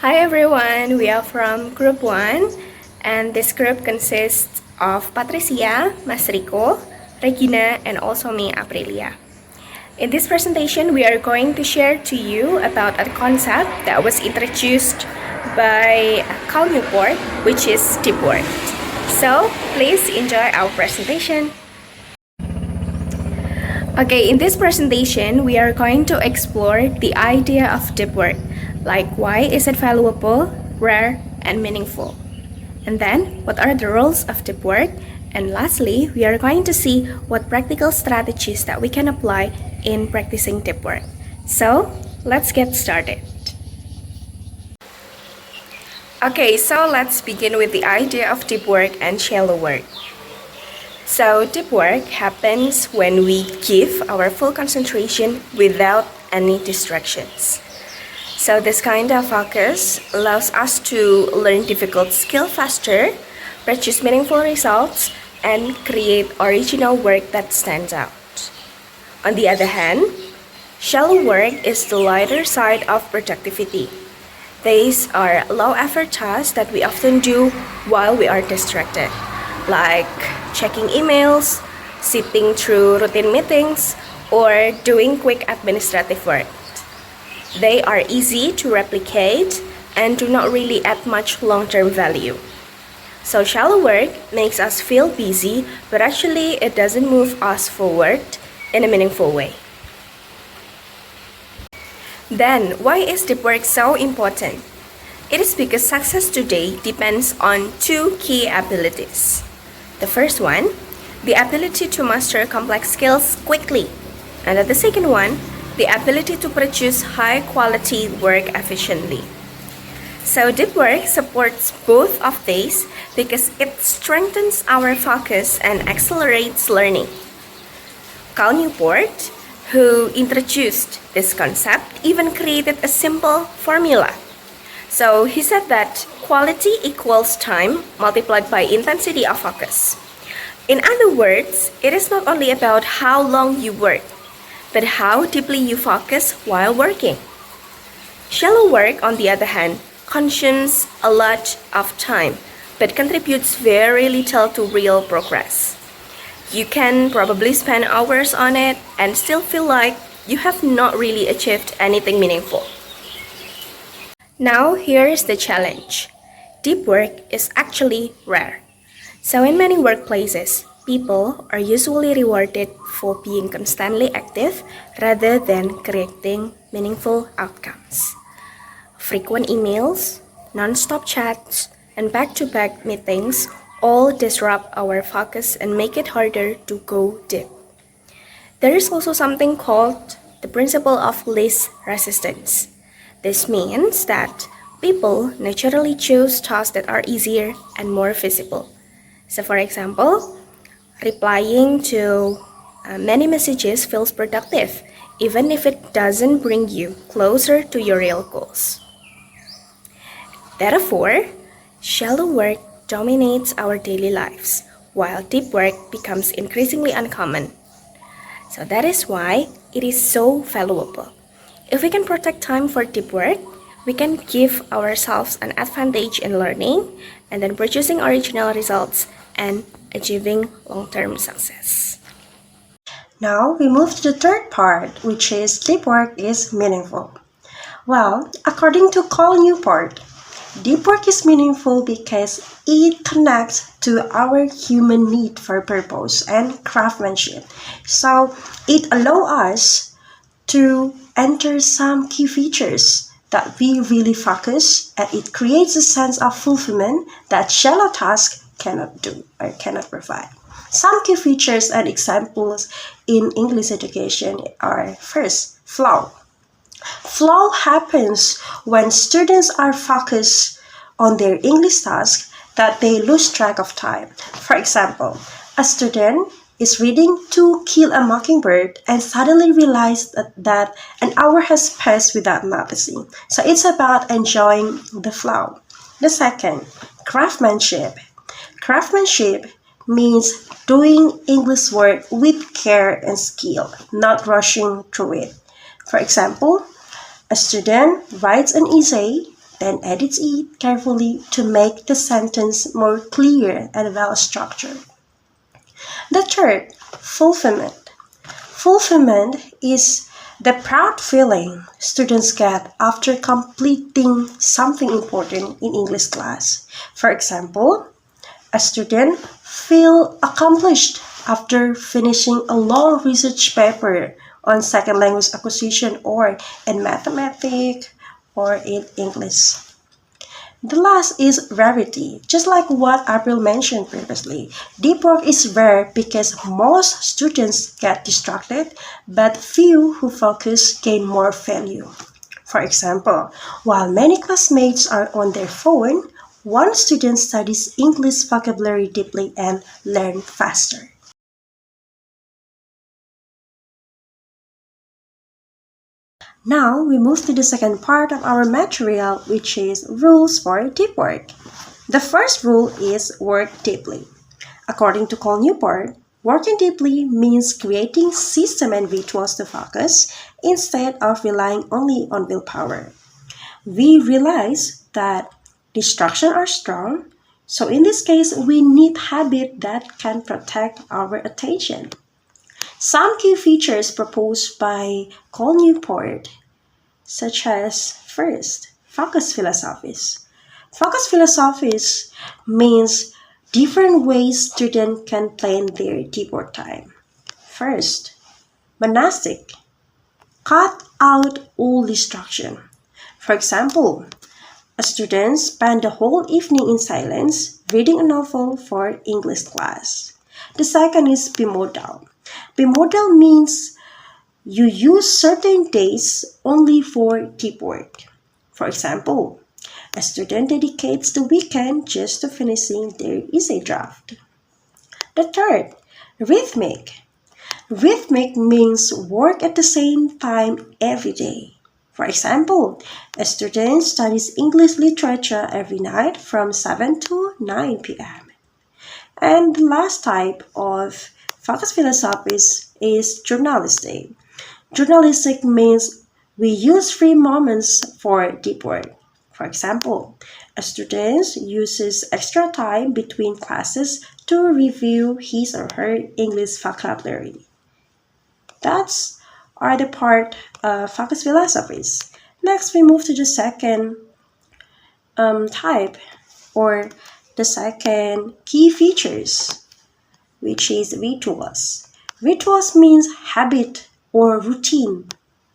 Hi everyone, we are from Group 1 and this group consists of Patrisia, Mas Rico, Regina and also me, Aprilia. In this presentation, we are going to share to you about a concept that was introduced by Cal Newport, which is deep work. So, please enjoy our presentation. Okay, in this presentation, we are going to explore the idea of deep work, like why is it valuable, rare, and meaningful. And then, what are the roles of deep work? And lastly, we are going to see what practical strategies that we can apply in practicing deep work. So, let's get started. Okay, so let's begin with the idea of deep work and shallow work. So, deep work happens when we give our full concentration without any distractions. So, this kind of focus allows us to learn difficult skill faster, produce meaningful results, and create original work that stands out. On the other hand, shallow work is the lighter side of productivity. These are low-effort tasks that we often do while we are distracted, like checking emails, sitting through routine meetings, or doing quick administrative work. They are easy to replicate and do not really add much long-term value. So shallow work makes us feel busy, but actually it doesn't move us forward in a meaningful way. Then, why is deep work so important? It is because success today depends on two key abilities. The first one, the ability to master complex skills quickly. And the second one, the ability to produce high-quality work efficiently. So deep work supports both of these because it strengthens our focus and accelerates learning. Cal Newport, who introduced this concept, even created a simple formula. So he said that quality equals time multiplied by intensity of focus. In other words, it is not only about how long you work, but how deeply you focus while working. Shallow work, on the other hand, consumes a lot of time, but contributes very little to real progress. You can probably spend hours on it and still feel like you have not really achieved anything meaningful. Now, here is the challenge. Deep work is actually rare. So in many workplaces, people are usually rewarded for being constantly active rather than creating meaningful outcomes. Frequent emails, non-stop chats, and back-to-back meetings all disrupt our focus and make it harder to go deep. There is also something called the principle of least resistance. This means that people naturally choose tasks that are easier and more visible. So for example, replying to many messages feels productive, even if it doesn't bring you closer to your real goals. Therefore, shallow work dominates our daily lives, while deep work becomes increasingly uncommon. So that is why it is so valuable. If we can protect time for deep work, we can give ourselves an advantage in learning and then producing original results and achieving long-term success. Now we move to the third part, which is deep work is meaningful. Well, according to Cal Newport, deep work is meaningful because it connects to our human need for purpose and craftsmanship. So it allows us to enter some key features that we really focus, and it creates a sense of fulfillment that shallow tasks cannot do or cannot provide. Some key features and examples in English education are: first, flow. Flow happens when students are focused on their English task that they lose track of time. For example, a student is reading To Kill a Mockingbird and suddenly realizes that an hour has passed without noticing. So it's about enjoying the flow. The second, craftsmanship. Craftsmanship means doing English work with care and skill, not rushing through it. For example, a student writes an essay then edits it carefully to make the sentence more clear and well structured. The third, fulfillment. Fulfillment is the proud feeling students get after completing something important in English class. For example, a student feels accomplished after finishing a long research paper on second language acquisition or in mathematics or in English. The last is rarity. Just like what April mentioned previously, deep work is rare because most students get distracted, but few who focus gain more value. For example, while many classmates are on their phone, one student studies English vocabulary deeply and learns faster. Now we move to the second part of our material, which is rules for deep work. The first rule is work deeply. According to Cole Newport, working deeply means creating system and rituals to focus instead of relying only on willpower. We realize that distractions are strong, so in this case, we need habits that can protect our attention. Some key features proposed by Cole Newport, such as first, focus philosophies. Focus philosophies means different ways students can plan their deep work time. First, monastic. Cut out all distraction. For example, a student spend the whole evening in silence reading a novel for English class. The second is bimodal. Bimodal means you use certain days only for deep work. For example, a student dedicates the weekend just to finishing their essay draft. The third, rhythmic. Rhythmic means work at the same time every day. For example, a student studies English literature every night from 7 to 9 p.m. And the last type of focus philosophies is journalistic. Journalistic means we use free moments for deep work. For example, a student uses extra time between classes to review his or her English vocabulary. That's are the part of focus philosophies. Next, we move to the second type or the second key features, which is rituals. Rituals means habit or routine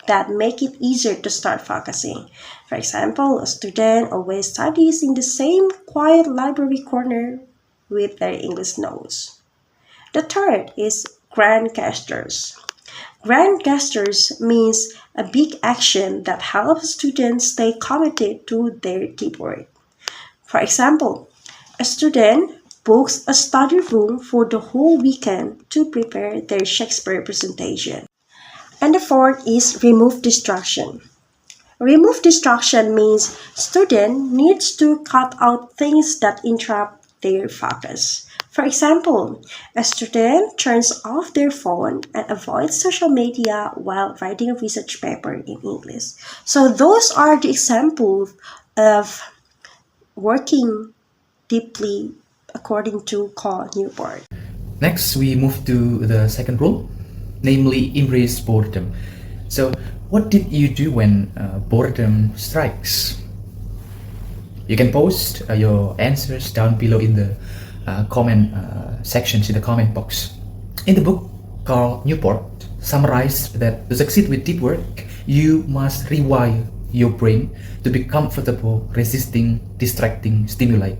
that make it easier to start focusing. For example, a student always studies in the same quiet library corner with their English notes. The third is grand gestures. Grand gestures means a big action that helps students stay committed to their deep work. For example, a student books a study room for the whole weekend to prepare their Shakespeare presentation. And the fourth is remove distraction. Remove distraction means student needs to cut out things that interrupt their focus. For example, a student turns off their phone and avoids social media while writing a research paper in English. So those are the examples of working deeply according to Cole Newport. Next, we move to the second rule, namely embrace boredom. So, what did you do when boredom strikes? You can post your answers down below in the comment sections in the comment box. In the book, Cole Newport summarized that to succeed with deep work, you must rewire your brain to be comfortable resisting distracting stimuli.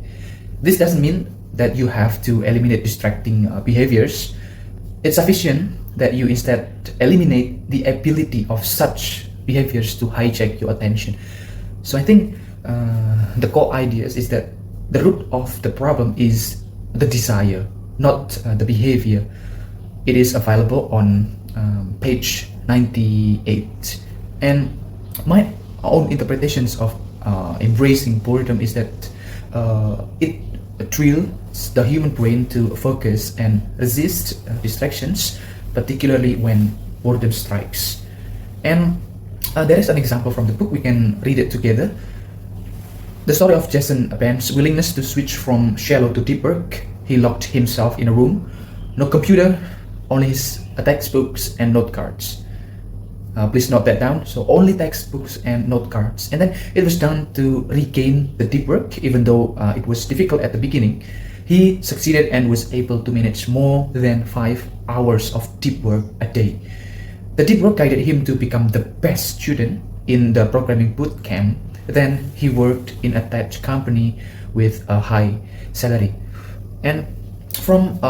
This doesn't mean that you have to eliminate distracting behaviors. It's sufficient that you instead eliminate the ability of such behaviors to hijack your attention. So I think the core idea is that the root of the problem is the desire, not the behavior. It is available on page 98. And my own interpretations of embracing boredom is that it drills the human brain to focus and resist distractions, particularly when boredom strikes. And there is an example from the book, we can read it together. The story of Jason Ben's willingness to switch from shallow to deep work. He locked himself in a room, no computer, only his textbooks and note cards. Please note that down. So only textbooks and note cards. And then it was done to regain the deep work, even though it was difficult at the beginning. He succeeded and was able to manage more than 5 hours of deep work a day. The deep work guided him to become the best student in the programming boot camp. Then he worked in a tech company with a high salary. And from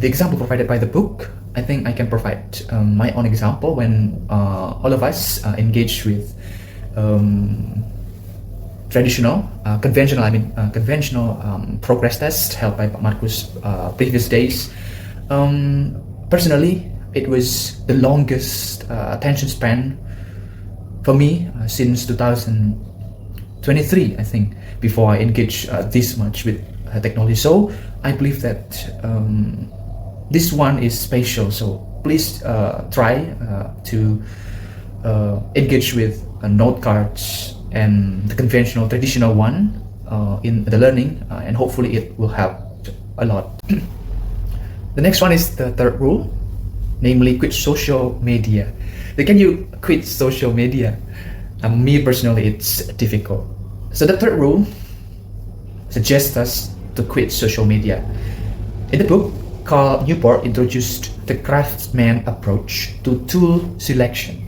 the example provided by the book, I think I can provide my own example when all of us engage with conventional progress tests held by Marcus previous days. Personally, it was the longest attention span for me since 2023, I think, before I engage this much with technology. So I believe that this one is special. So please try to engage with note cards and the conventional, traditional one in the learning, and hopefully it will help a lot. The next one is the third rule, namely quit social media. Can you quit social media? Me personally, it's difficult. So the third rule suggests us to quit social media. In the book, Carl Newport introduced the craftsman approach to tool selection.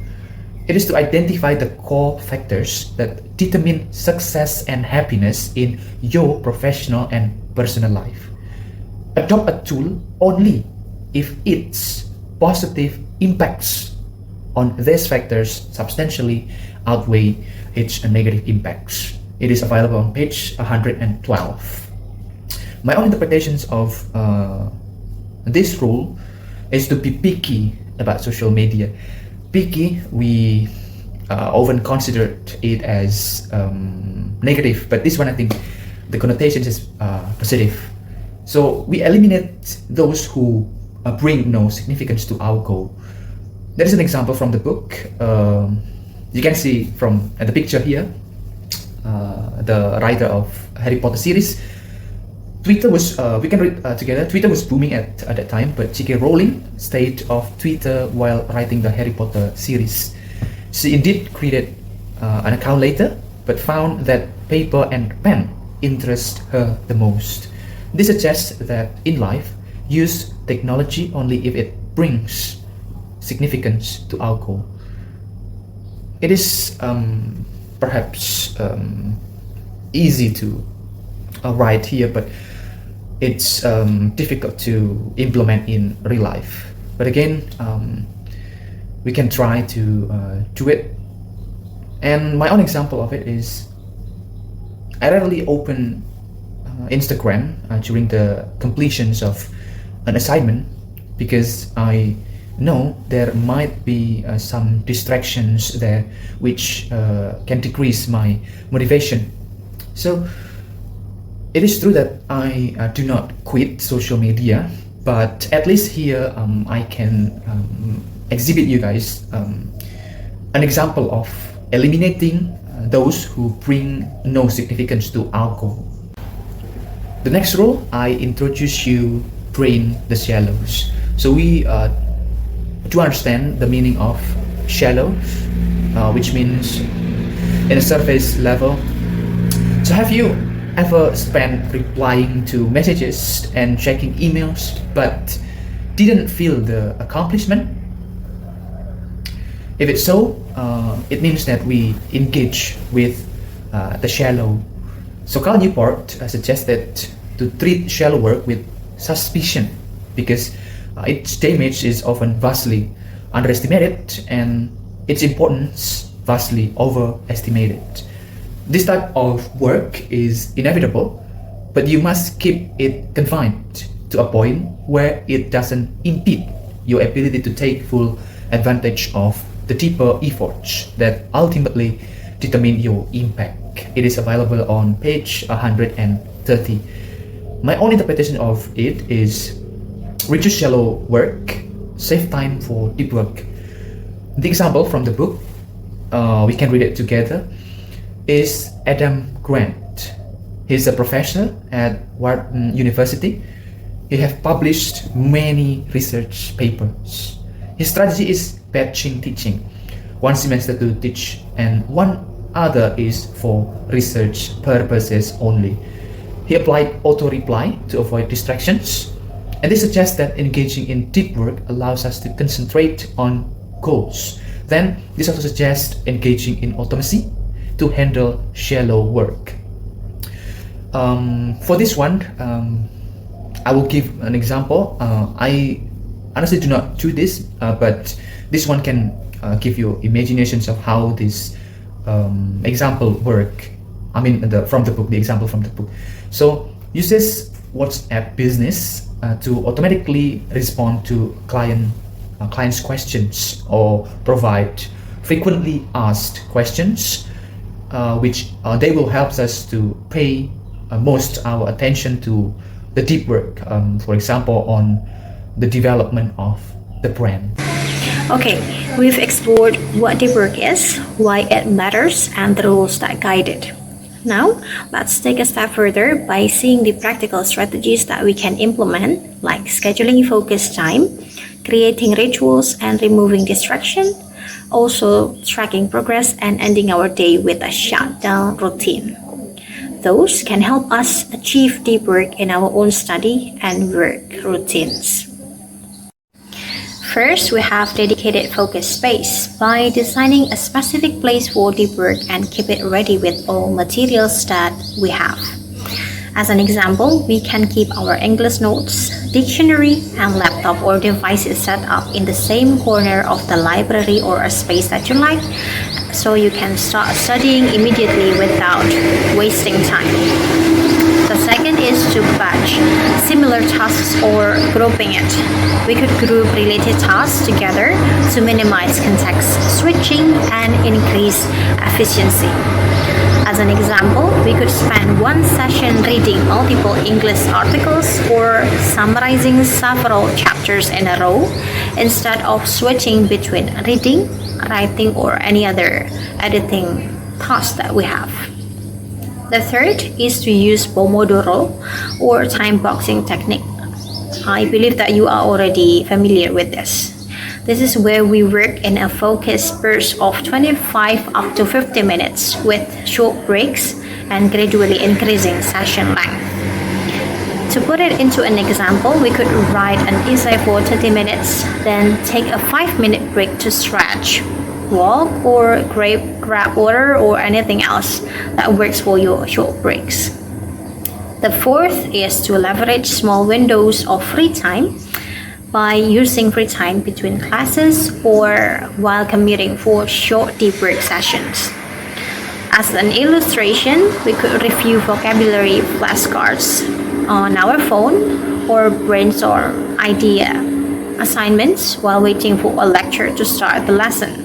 It is to identify the core factors that determine success and happiness in your professional and personal life. Adopt a tool only if its positive impacts on these factors substantially outweigh its negative impacts. It is available on page 112. My own interpretations of this rule is to be picky about social media. Picky, we often considered it as negative, but this one I think the connotation is positive. So we eliminate those who bring no significance to our goal. There is an example from the book. You can see from the picture here, the writer of Harry Potter series. Twitter was, we can read together, Twitter was booming at that time, but J.K. Rowling stayed off Twitter while writing the Harry Potter series. She indeed created an account later, but found that paper and pen interest her the most. This suggests that in life, use technology only if it brings significance to our goal. It is perhaps easy to write here, but it's difficult to implement in real life. But again, we can try to do it. And my own example of it is I rarely open Instagram during the completions of an assignment because I know there might be some distractions there which can decrease my motivation. So it is true that I do not quit social media, but at least here I can exhibit you guys an example of eliminating those who bring no significance to our goal. The next rule, I introduce you drain the shallows. So we do understand the meaning of shallows, which means in a surface level. So have you ever spent replying to messages and checking emails but didn't feel the accomplishment? If it's so, it means that we engage with the shallow. So Carl Newport suggested to treat shallow work with suspicion because its damage is often vastly underestimated and its importance vastly overestimated. This type of work is inevitable, but you must keep it confined to a point where it doesn't impede your ability to take full advantage of the deeper efforts that ultimately determine your impact. It is available on page 130. My own interpretation of it is reduce shallow work, save time for deep work. The example from the book, we can read it together, is Adam Grant. He's a professor at Wharton University. He has published many research papers. His strategy is batching teaching, one semester to teach and one other is for research purposes only. He applied auto-reply to avoid distractions, and they suggest that engaging in deep work allows us to concentrate on goals. Then, this also suggests engaging in automacy to handle shallow work. For this one, I will give an example. I honestly do not do this, but this one can give you imaginations of how this example work. I mean, from the book, the example from the book. So, uses WhatsApp Business to automatically respond to clients' questions or provide frequently asked questions, which they will help us to pay most our attention to the deep work, for example, on the development of the brand. Okay, we've explored what deep work is, why it matters, and the rules that guide it. Now, let's take a step further by seeing the practical strategies that we can implement, like scheduling focused time, creating rituals and removing distraction, also tracking progress and ending our day with a shutdown routine. Those can help us achieve deep work in our own study and work routines. First, we have dedicated focus space by designing a specific place for deep work and keep it ready with all materials that we have. As an example, we can keep our English notes, dictionary, and laptop or devices set up in the same corner of the library or a space that you like, so you can start studying immediately without wasting time. The second is to batch similar tasks or grouping it. We could group related tasks together to minimize context switching and increase efficiency. As an example, we could spend one session reading multiple English articles or summarizing several chapters in a row instead of switching between reading, writing, or any other editing task that we have. The third is to use Pomodoro or time boxing technique. I believe that you are already familiar with this. This is where we work in a focused burst of 25 up to 50 minutes with short breaks and gradually increasing session length. To put it into an example, we could write an essay for 30 minutes, then take a 5-minute break to stretch, walk, or grab water or anything else that works for your short breaks. The fourth is to leverage small windows of free time by using free time between classes or while commuting for short deep work sessions. As an illustration, we could review vocabulary flashcards on our phone or brainstorm idea assignments while waiting for a lecture to start the lesson.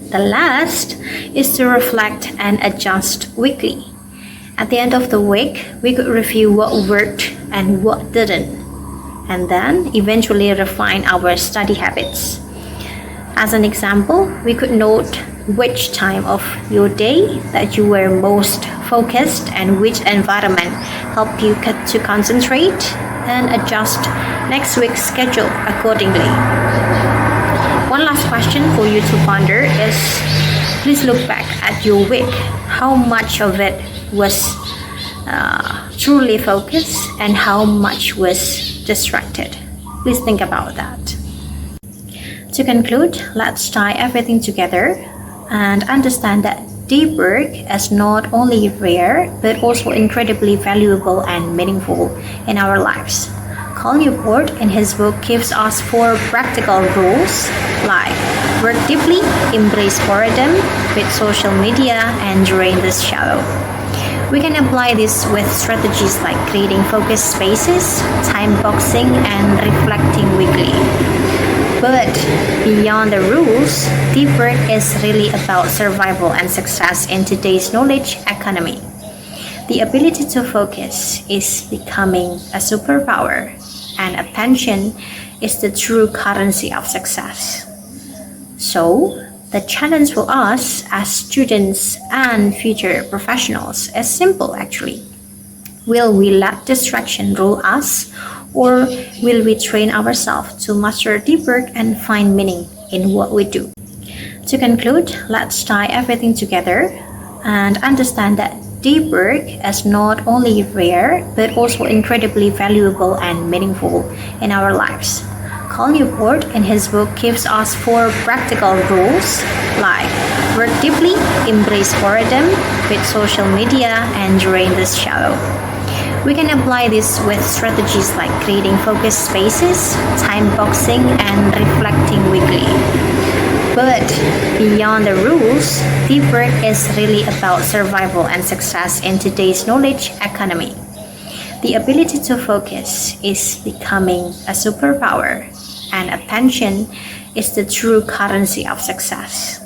The last is to reflect and adjust weekly. At the end of the week, we could review what worked and what didn't, and then eventually refine our study habits. As an example, we could note which time of your day that you were most focused and which environment helped you to concentrate, and adjust next week's schedule accordingly. One last question for you to ponder is, please look back at your week. How much of it was truly focused and how much was distracted? Please think about that. To conclude, let's tie everything together and understand that deep work is not only rare but also incredibly valuable and meaningful in our lives. Cal Newport in his book gives us 4 practical rules like work deeply, embrace boredom with social media, and drain the shallow. We can apply this with strategies like creating focused spaces, time boxing, and reflecting weekly. But beyond the rules, deep work is really about survival and success in today's knowledge economy. The ability to focus is becoming a superpower, and attention is the true currency of success. So, the challenge for us as students and future professionals is simple actually. Will we let distraction rule us, or will we train ourselves to master deep work and find meaning in what we do? To conclude, let's tie everything together and understand that deep work is not only rare but also incredibly valuable and meaningful in our lives. Cal Newport in his book gives us 4 practical rules like work deeply, embrace boredom, quit social media, and drain the shallow. We can apply this with strategies like creating focused spaces, time boxing, and reflecting weekly. But beyond the rules, deep work is really about survival and success in today's knowledge economy. The ability to focus is becoming a superpower, and attention is the true currency of success.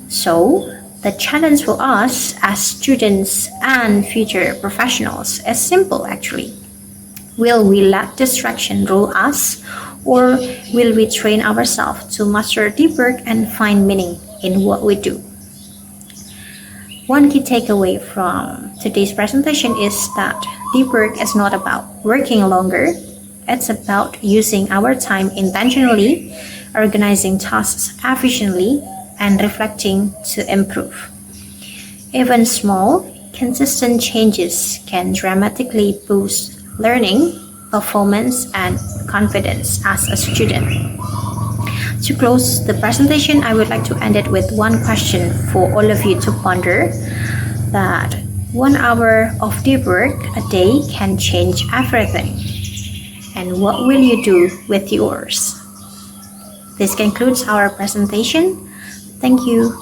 So, the challenge for us as students and future professionals is simple actually. Will we let distraction rule us, or will we train ourselves to master deep work and find meaning in what we do? One key takeaway from today's presentation is that deep work is not about working longer. It's about using our time intentionally, organizing tasks efficiently, and reflecting to improve. Even small, consistent changes can dramatically boost learning, performance, and confidence as a student. To close the presentation, I would like to end it with one question for all of you to ponder, that 1 hour of deep work a day can change everything. And what will you do with yours? This concludes our presentation. Thank you.